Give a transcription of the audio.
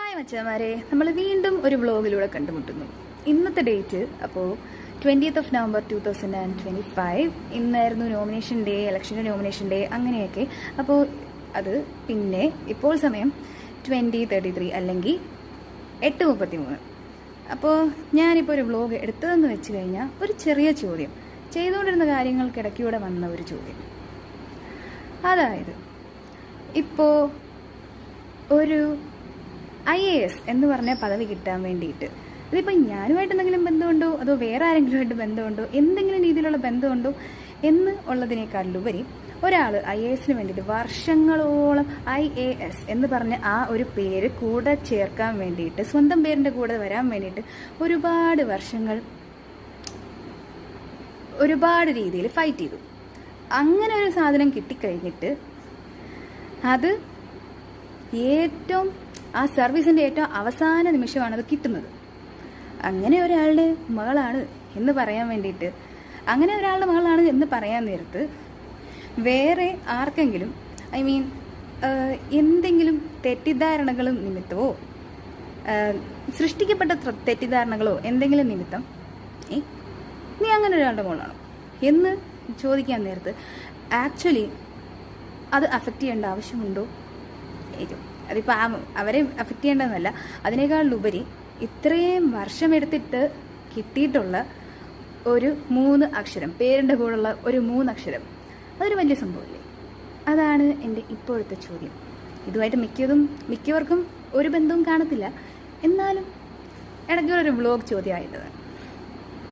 Hi മച്ചാമാരെ, നമ്മൾ വീണ്ടും ഒരു വ്ളോഗിലൂടെ കണ്ടുമുട്ടുന്നു. ഇന്നത്തെ ഡേറ്റ് അപ്പോൾ 20th November 2025. ഇന്നായിരുന്നു നോമിനേഷൻ ഡേ, ഇലക്ഷൻ്റെ നോമിനേഷൻ ഡേ, അങ്ങനെയൊക്കെ. അപ്പോൾ അത് പിന്നെ ഇപ്പോൾ സമയം 20:33 അല്ലെങ്കിൽ 8:33. അപ്പോൾ ഞാനിപ്പോൾ ഒരു വ്ളോഗ് എടുത്തതെന്ന് വെച്ച് കഴിഞ്ഞാൽ ഒരു ചെറിയ ചോദ്യം, ചെയ്തുകൊണ്ടിരുന്ന കാര്യങ്ങൾക്കിടയ്ക്കൂടെ വന്ന ഒരു ചോദ്യം. അതായത് ഇപ്പോൾ ഒരു IAS എന്ന് പറഞ്ഞ പദവി കിട്ടാൻ വേണ്ടിയിട്ട് ഇതിപ്പോൾ ഞാനുമായിട്ട് എന്തെങ്കിലും ബന്ധമുണ്ടോ അതോ വേറെ ആരെങ്കിലുമായിട്ട് ബന്ധമുണ്ടോ, എന്തെങ്കിലും രീതിയിലുള്ള ബന്ധമുണ്ടോ എന്ന് ഉള്ളതിനേക്കാളുപരി ഒരാൾ IASന് വേണ്ടിയിട്ട് വർഷങ്ങളോളം IAS എന്ന് പറഞ്ഞ ആ ഒരു പേര് കൂടെ ചേർക്കാൻ വേണ്ടിയിട്ട്, സ്വന്തം പേരിൻ്റെ കൂടെ വരാൻ വേണ്ടിയിട്ട് ഒരുപാട് വർഷങ്ങൾ ഒരുപാട് രീതിയിൽ ഫൈറ്റ് ചെയ്തു. അങ്ങനെ ഒരു സാധനം കിട്ടിക്കഴിഞ്ഞിട്ട് അത് ഏറ്റവും ആ സർവീസിൻ്റെ ഏറ്റവും അവസാന നിമിഷമാണ് അത് കിട്ടുന്നത്. അങ്ങനെ ഒരാളുടെ മകളാണ് എന്ന് പറയാൻ വേണ്ടിയിട്ട്, അങ്ങനെ ഒരാളുടെ മകളാണ് എന്ന് പറയാൻ നേരത്ത് വേറെ ആർക്കെങ്കിലും എന്തെങ്കിലും തെറ്റിദ്ധാരണകളും നിമിത്തമോ സൃഷ്ടിക്കപ്പെട്ട തെറ്റിദ്ധാരണകളോ എന്തെങ്കിലും നിമിത്തം നീ അങ്ങനെ ഒരാളുടെ മകളാണോ എന്ന് ചോദിക്കാൻ നേരത്ത് ആക്ച്വലി അത് അഫക്റ്റ് ചെയ്യേണ്ട ആവശ്യമുണ്ടോ? അതിപ്പോൾ അവരെ അഫക്റ്റ് ചെയ്യേണ്ടതെന്നല്ല, അതിനേക്കാളുപരി ഇത്രയും വർഷമെടുത്തിട്ട് കിട്ടിയിട്ടുള്ള ഒരു 3 അക്ഷരം, പേരിൻ്റെ കൂടെയുള്ള ഒരു 3 അക്ഷരം, അതൊരു വലിയ സംഭവമല്ലേ? അതാണ് എൻ്റെ ഇപ്പോഴത്തെ ചോദ്യം. ഇതുമായിട്ട് മിക്കവർക്കും ഒരു ബന്ധവും കാണത്തില്ല, എന്നാലും ഇടയ്ക്കൊരു വ്ളോഗ് ചോദ്യമായിട്ടത്.